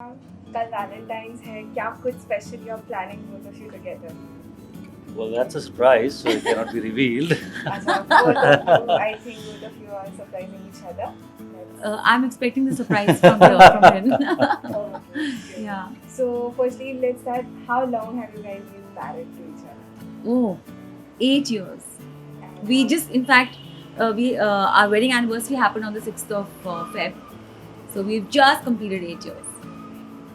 कल वैलेंटाइंस है, क्या कुछ special you are planning both of you together? Well, that's a surprise, so it cannot be revealed. अच्छा, both of you, I think both of you are surprising each other. I'm expecting the surprise from him. Okay. Yeah. So firstly, let's start. How long have you guys been married to each other? Oh, 8 years. And We just, in fact, our wedding anniversary happened on the 6th of Feb. So we've just completed 8 years.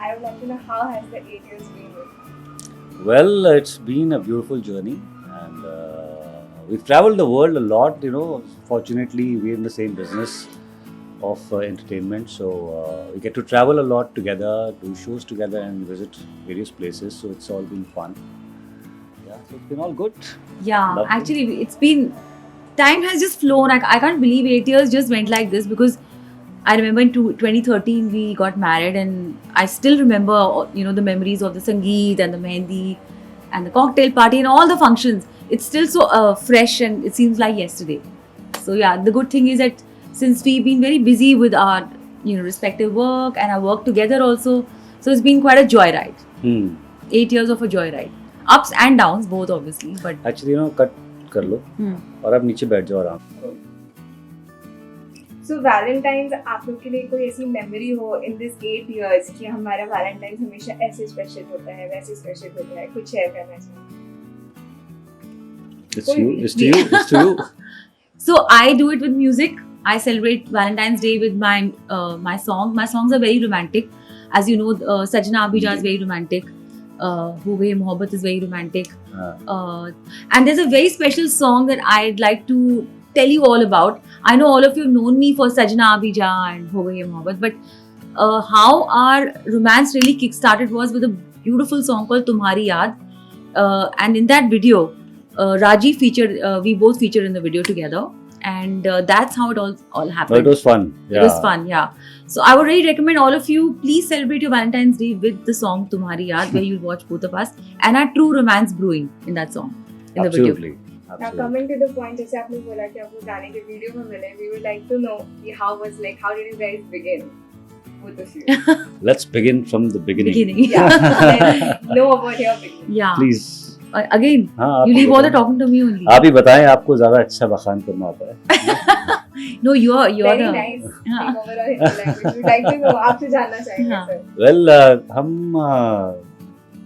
I would like to know how has the 8 years been with Well, it's been a beautiful journey, and we've traveled the world a lot. Fortunately, we're in the same business of entertainment, so we get to travel a lot together, do shows together, and visit various places. So it's all been fun. Yeah, so it's been all good. Yeah, Lovely. actually, it's been, time has just flown. I can't believe 8 years just went like this, because I remember in 2013 we got married, and I still remember, the memories of the Sangeet and the Mehndi and the cocktail party and all the functions. It's still so fresh, and it seems like yesterday. So yeah, the good thing is that since we've been very busy with our respective work and our work together also, so it's been quite a joyride. 8 years of a joyride, ups and downs both, obviously, but Actually, cut कर लो और आप नीचे बैठ जाओ आराम से. So Valentine's आप लोग के लिए कोई ऐसी मेमोरी हो in this 8 years कि हमारा Valentine's हमेशा ऐसे स्पेशल होता है, वैसे स्पेशल होता है, कुछ शेयर करना चाहिए? It's to you. So I do it with music. I celebrate Valentine's Day with my song. My songs are very romantic. As you know, Sajna Abhija is very romantic. Ho Gaye Mohabbat is very romantic. And there's a very special song that I'd like to tell you all about. I know all of you have known me for Sajna Abhija and Ho Gaye Mohabbat, but how our romance really kick-started was with a beautiful song called Tumhari Yaad. And in that video, Raji featured, we both featured in the video together, and that's how it all happened. It was fun. Yeah. It was fun, yeah. So I would really recommend all of you, please celebrate your Valentine's Day with the song Tumhari Yaad, where you'll watch both of us and our true romance brewing in that song, in the video. Absolutely. Now coming to the point, जैसे आपने बोला कि आपको गाने के video में मिले, we would like to know how did you guys begin, both of you? Let's begin from the beginning. Yeah, let's know about your beginning. Yeah. Please. Again, हाँ, आप you leave all the बताएं. talking to me only. आप ही बताएं, आपको ज्यादा अच्छा बखान करना आता है. No, you're Very the nice. Take over our Hindi language. We would like to know, आपसे जानना चाहेंगे हाँ. sir. Well, हम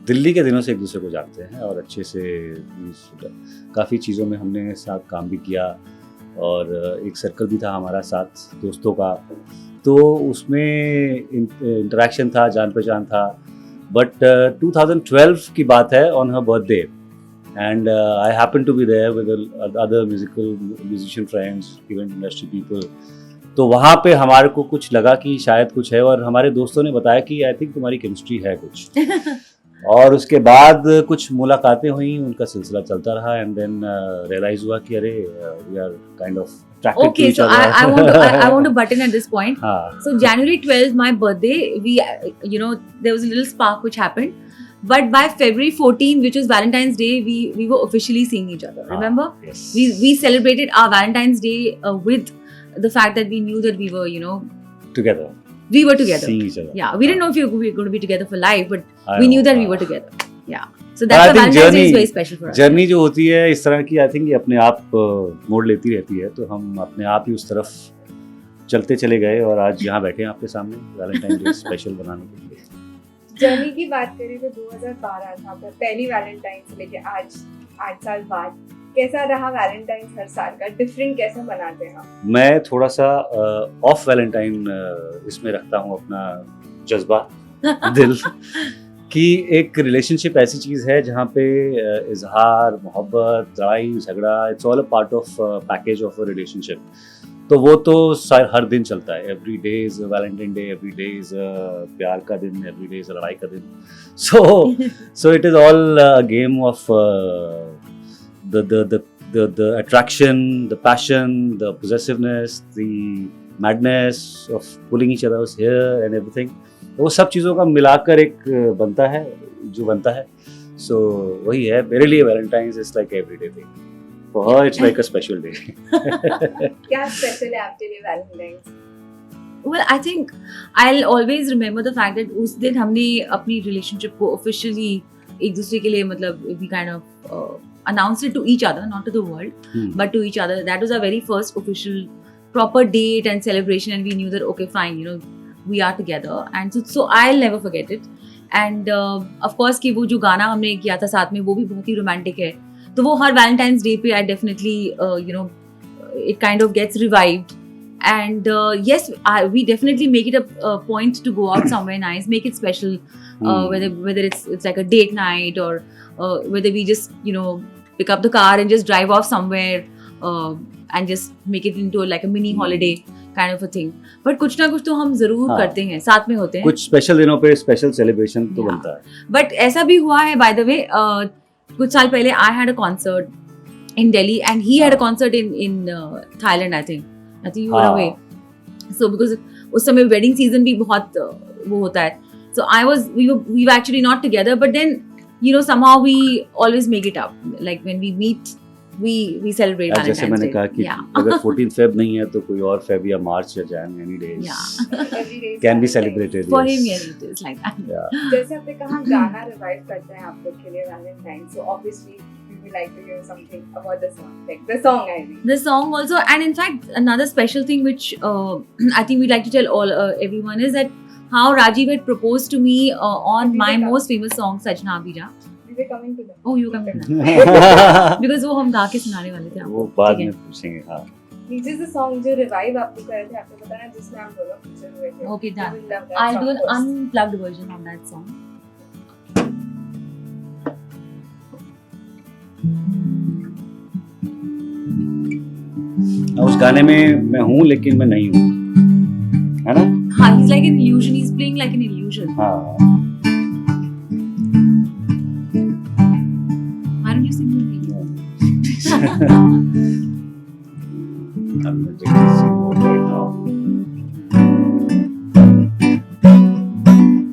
दिल्ली के दिनों से एक दूसरे को जानते हैं और अच्छे से काफ़ी चीज़ों में हमने साथ काम भी किया, और एक सर्कल भी था हमारा साथ दोस्तों का, तो उसमें इंटरेक्शन था, जान पहचान था. बट 2012 की बात है, on her birthday, and I happen to be there with other musician friends, event industry people. तो वहाँ पे हमारे को कुछ लगा कि शायद कुछ है, और हमारे दोस्तों ने बताया कि आई थिंक तुम्हारी केमिस्ट्री है कुछ. और उसके बाद कुछ मुलाकातें हुई, उनका सिलसिला चलता रहा, एंड देन रियलाइज हुआ कि अरे we are kind of attracted to Okay, each so other. I want to butt in at this point. हाँ. So January 12th, my birthday, we there was a little spark which happened, but by February 14th, which was Valentine's Day, we were officially seeing each other. Remember? Yes. We celebrated our Valentine's Day with the fact that we knew that we were Together. we were together. Seeing each other. Yeah, we didn't know if we were going to be together for life, but I we know. knew that we हाँ. were together. Yeah. So that's I why think Valentine's Day is journey- very special for us. Journey जो होती है इस तरह की, I think ये अपने आप मोड़ लेती रहती है, तो हम अपने आप ही उस तरफ चलते चले गए, और आज यहाँ बैठे हैं आपके सामने वैलेंटाइन डे स्पेशल बनाने के लिए. जर्नी की बात करें तो 2012 था आपका पहली वैलेंटाइन से लेके आज 8 साल बाद. कैसा रहा वैलेंटाइन हर साल का? डिफरेंट कैसे मनाते हैं आप? मैं थोड़ा सा ऑफ वैलेंटाइन इसमें रखता हूँ अपना जज्बा, दिल, कि एक रिलेशनशिप ऐसी चीज़ है जहाँ पे इजहार, मोहब्बत, लड़ाई झगड़ा, it's all a part of package of a relationship. तो वो तो हर दिन चलता है. Every day is Valentine day, every day is प्यार का दिन, एवरी डे इज लड़ाई का दिन. So it is all game of the attraction, the passion, the possessiveness, the madness of pulling each other's hair and everything. वो सब चीज़ों का मिलाकर एक बनता है जो बनता है. सो वही है मेरे लिए. Valentine's is like everyday thing. For her it's like a special day. क्या स्पेशल है आपके लिए Valentine? Well, I think I'll always remember the fact that उस दिन हमने अपनी relationship को officially एक दूसरे के लिए मतलब we kind of announced it to each other, not to the world, but to each other. That was our very first official proper date and celebration, and we knew that okay, fine, you know, we are together, and so I'll never forget it. And of course कि वो जो गाना हमने किया था साथ में वो भी बहुत ही romantic है. तो वो हर Valentine's Day पे I definitely you know it kind of gets revived. And yes, we definitely make it a point to go out somewhere nice, make it special, whether it's like a date night or whether we just you know pick up the car and just drive off somewhere and just make it into like a mini holiday kind of a thing. But कुछ ना कुछ तो हम जरूर करते हैं, साथ में होते हैं. कुछ स्पेशल दिनों पे स्पेशल सेलिब्रेशन तो बनता है. But ऐसा भी हुआ है by the way, कुछ साल पहले I had a concert in Delhi and he had a concert in Thailand. I think you were away. So because उस समय wedding season भी बहुत वो होता है. So we were actually not together, but then you know somehow we always make it up. Like when we meet, we celebrate Valentine's Day. जैसे मैंने कहा कि अगर 14 Feb नहीं है तो कोई और Feb या March या Jan, any days Every day is can be Valentine's. celebrated. For yes. him, yeah, it is like that. Yeah. जैसे आपने कहा गाना रिवाइव करते हैं आप लोग के लिए Valentine, so obviously we would like to hear something about the song, like the song I mean. The song also, and in fact another special thing which I think we'd like to tell all everyone is that how Rajiv had proposed to me on my most famous song Sajna Abija. We were coming to them. Oh, you come to that. Because वो हम गा के सुनाने वाले थे वो आपको. बाद ठीक में है. पूछेंगे. हाँ. Which is the song जो रिवाइव आपको कर रहे थे, आपने बताया जिसमें आप दोनों फीचर हुए थे. Okay, done. We will love that I'll song do an first. unplugged version of that song. उस गाने में मैं हूँ लेकिन मैं नहीं हूँ, है ना? हाँ, he's like an illusion. He's playing like an illusion. हाँ. Why don't you sing with me? I'm not taking this mode right now.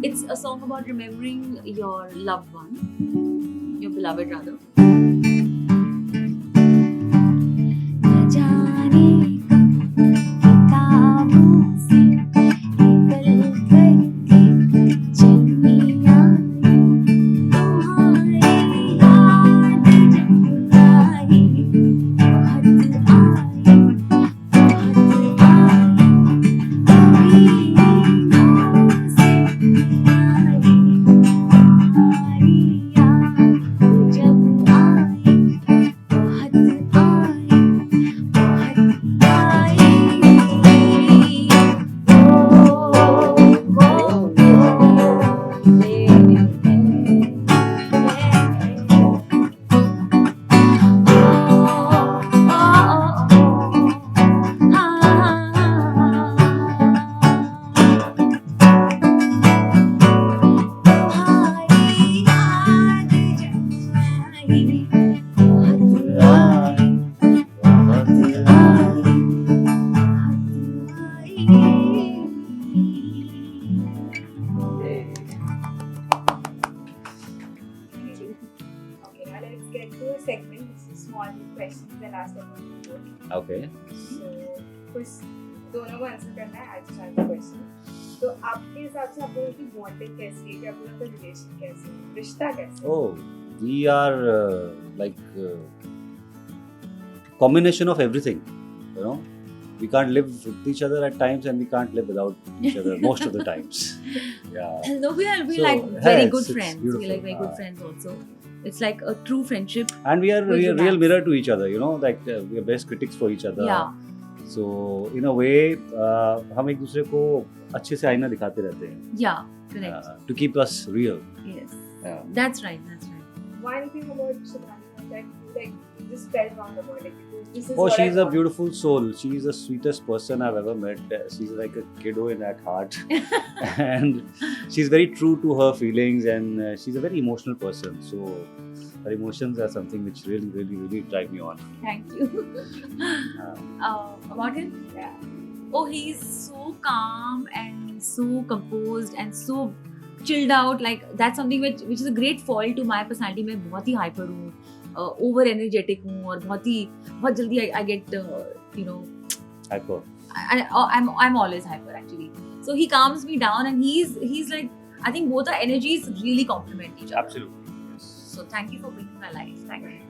It's a song about remembering your loved one, your beloved rather. Okay. So कुछ दोनों को answer करना है. आज का question. तो आपके हिसाब से आप लोगों की बॉन्डिंग कैसी है, कि आप लोगों का रिलेशन कैसे है, रिश्ता कैसे है? Oh, we are like combination of everything, you know. We can't live with each other at times, and we can't live without each other most of the times. Yeah. No, we So, like yeah, very it's good friends. beautiful. We're like very good friends also. It's like a true friendship. And we are With real romance. mirror to each other, you know, like we are best critics for each other. Yeah. So in a way, हम एक दूसरे को अच्छे से आईना दिखाते रहते हैं. Yeah, correct. To keep us real. Yes. Yeah. That's right. That's right. One thing about Shivani that you just fell wrong about it. This is Oh, what I she's a want. beautiful soul. She's the sweetest person I've ever met. She's like a kiddo in at heart. And she's very true to her feelings, and she's a very emotional person. So her emotions are something which really, really, really drive me on. Thank you. About him? Yeah. Oh, he's so calm and so composed and so chilled out. Like that's something which is a great fault to my personality. मैं बहुत ही hyper हूँ, over energetic हूँ और बहुत जल्दी I get you know Hyper. I'm always hyper actually. So he calms me down, and he's like, I think both our energies really complement each other. Absolutely. Yes. So thank you for bringing my life. Thank you.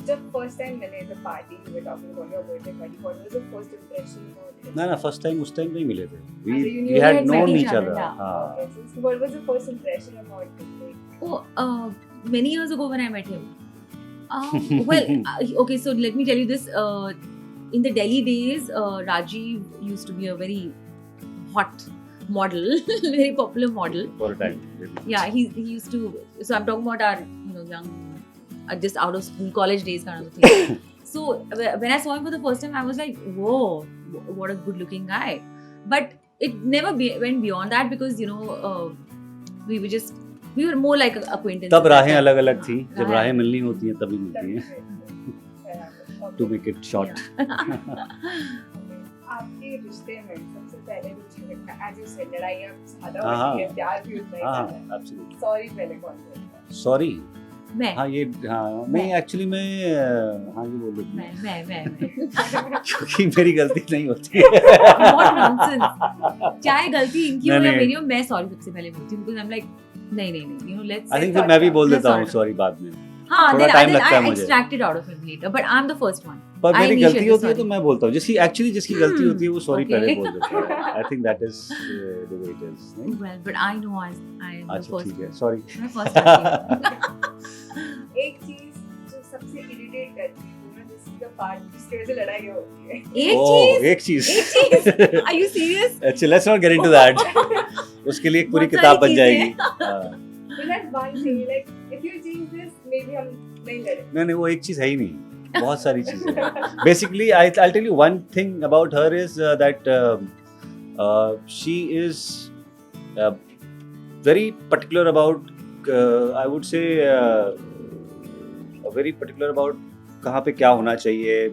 जब first time मिले the party we were talking about your birthday party, what was the first impression about it? ना first time उस time नहीं मिले थे. So you knew We had had met known each each other, other. yeah. हाँ. Okay, so what was the first impression about it? Like, Oh, many years ago when I met him. Well, okay, so let me tell you this. In the Delhi days, Rajiv used to be a very hot model, very popular model. For a time. Yeah, he used to. So I'm talking about our young, just out of school, college days kind of thing. So when I saw him for the first time, I was like, whoa, what a good-looking guy. But it never went beyond that because we were more like acquaintances. तब राहें अलग अलग थी. जब राहें- राहें मिलनी होती हैं तभी मिलती हैं. To make it short. आपके रिश्ते में सबसे पहले जो झगड़ा as you said लड़ाइयाँ ज्यादा हाँ, होती है, प्यार भी उतना ही हाँ, ज्यादा है. absolutely. Sorry पहले कौन बोलता है? Sorry. मैं हाँ ये हाँ नहीं एक्चुअली मैं हाँ ये बोल रही हूँ मैं क्योंकि मेरी गलती नहीं होती है. What nonsense. चाहे गलती इनकी हो नहीं, या नहीं. मेरी हो, मैं सॉरी सबसे पहले बोलती हूँ because I'm like नहीं let's आई थिंक फिर मैं भी बोल देता हूँ Sorry. सॉरी बाद में. हाँ थोड़ा then time लगता है I मुझे. extract it out of him later but I'm the first one. पर I मेरी initiate गलती the होती है sorry. तो मैं बोलता हूँ जिसकी गलती होती है वो सॉरी Okay. पहले बोल देता है. I think that is the way it is. Well but I know I am the अच्छा first ठीक है one. सॉरी. मैं first आती एक चीज जो सबसे इरिटेट करती है वो जिसकी का पार्ट जिसकी वजह से लड़ाई होती है. हूँ. एक चीज एक चीज. Are you serious? अच्छा let's not get into that. उसके लिए एक पूरी बहुत किताब सारी बन जाएगी. चीजें. हाँ. But that one thing like if you change this maybe हम नहीं लड़े. नहीं वो एक चीज है ही नहीं. बहुत सारी चीजें हैं. Basically, I'll tell you one thing about her is that she is very particular about I would say very particular about कहाँ पे क्या होना चाहिए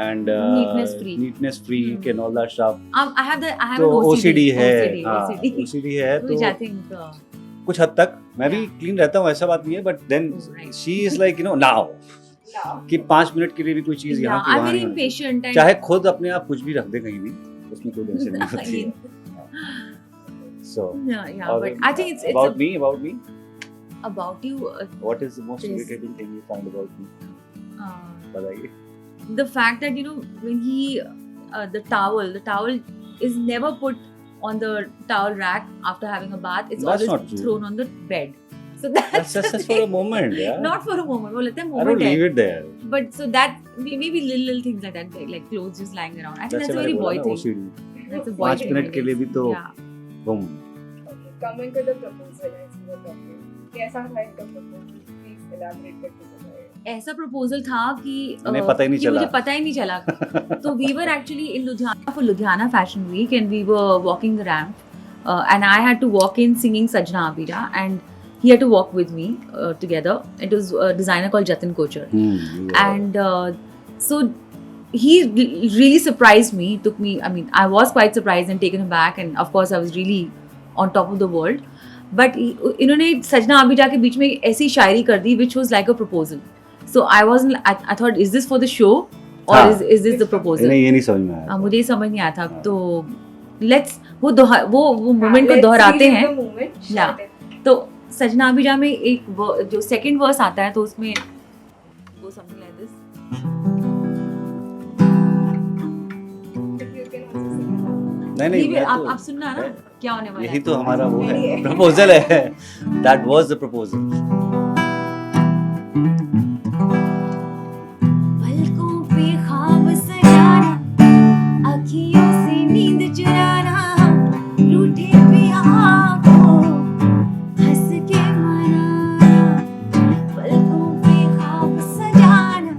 and neatness freak and all that stuff. I have तो an OCD है. हाँ, OCD. OCD है Which I तो think कुछ हद तक मैं भी क्लीन रहता हूँ ऐसा बात नहीं है but then Right. she is like now Now. कि 5 मिनट के लिए भी कोई चीज यहाँ की I'm वहाँ very नहीं होनी चाहिए. impatient and चाहे खुद अपने आप कुछ भी रख दे कहीं भी उसमें कोई टेंशन नहीं होती है. So yeah but I think it's about me about you what is the most Yes. irritating thing you find about me? बताइए. the fact that when he the towel is never put on the towel rack after having a bath. It's That's not always true. thrown on the bed. So that's That's for a moment, yeah. not for a moment. वो लगता है I don't moment leave है. it there. But so that maybe little things like that, like clothes just lying around. I think that's a very boy thing. OCD. That's a boy 5 thing. Minute I के लिए guess. भी तो Yeah. boom. Okay, coming to the proposal as you were talking. कैसा था इनका proposal? Please elaborate करके बताइए. ऐसा प्रपोजल था कि हमें पता ही नहीं कि चला. मुझे पता ही नहीं चला. तो we were actually in Ludhiana for Ludhiana Fashion Week and we were walking the ramp and I had to walk in singing Sajna Abira and he had to walk with me together. It was a designer called Jatin Kochar. And so he really surprised me. Took me, I mean, I was quite surprised and taken aback, and of course I was really on top of the world. But इन्होंने सजना आबिजा के बीच में ऐसी शायरी कर दी which was like a proposal. So I wasn't. I thought, is this for the show or हाँ. is this the proposal? नहीं ये नहीं समझ में आया. मुझे ये समझ नहीं आया था. हाँ. तो let's वो मोमेंट को Let's दोहराते relive हैं. the moment. Yeah. Short and- तो सजना अभिजा में एक जो सेकंड वर्स आता है तो उसमें वो something like this. If you can also sing it. नहीं मैं आप तो सुनना ना क्या होने वाला यही है. तो हमारा वो Ready है है. प्रपोजल है. That was the proposal. पलकों पे ख्वाब सजाना, अखियों से नींद चुराना, रूठे पिया को हंस के मनाना. पलकों पे ख्वाब सजाना,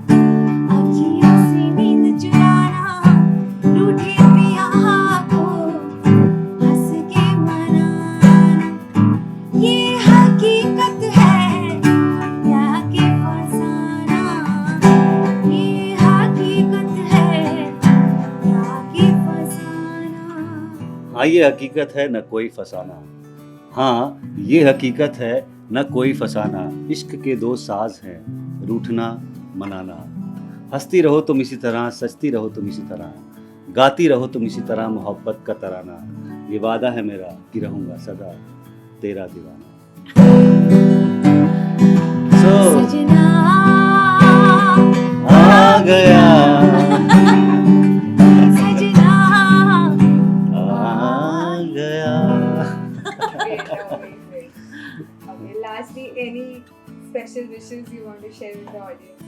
अखियों से नींद चुराना, रूठे पिया को हंस के मनाना. ये हकीकत है या कि फसाना. ये हकीकत है या कि फसाना. हाँ ये हकीकत है न कोई फसाना. हाँ ये हकीकत है न कोई फसाना. इश्क के 2 साज हैं रूठना मनाना. हंसती रहो तुम इसी तरह, सजती रहो तुम इसी तरह, गाती रहो तुम इसी तरह मोहब्बत का तराना, ये वादा है मेरा कि रहूंगा सदा तेरा दीवाना। So, सजना आ गया, सजना आ गया। Great, amazing. Okay, lastly, any special wishes you want to share with the audience?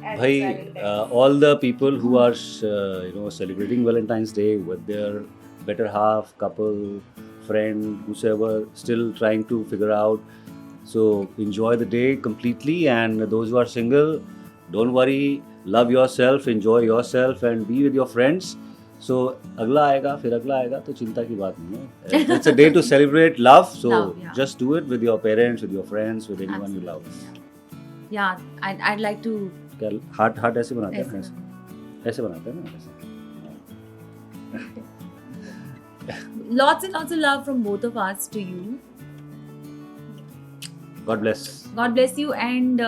As भाई, Valentine's. all the people who are celebrating Valentine's Day with their better half, couple, friend, whosoever, still trying to figure out. So enjoy the day completely, and those who are single, don't worry, love yourself, enjoy yourself, and be with your friends. So अगला आएगा, फिर अगला आएगा, तो चिंता की बात नहीं है. It's a day to celebrate love. So Love, yeah. just do it with your parents, with your friends, with anyone you love. Absolutely. Yeah, I'd like to. क्या हार्ट ऐसे बनाते हैं? ऐसे ऐसे बनाते हैं ना ऐसे. Lots and lots of love from both of us to you. God bless. God bless you, and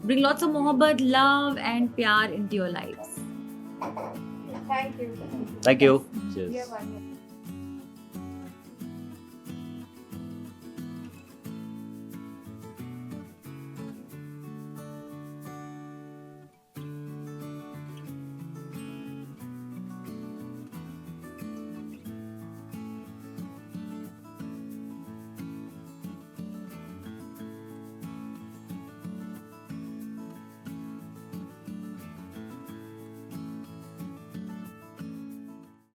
bring lots of mohabbat, love, and pyar into your lives. Thank you. Thank you. Cheers. Yeah, one more.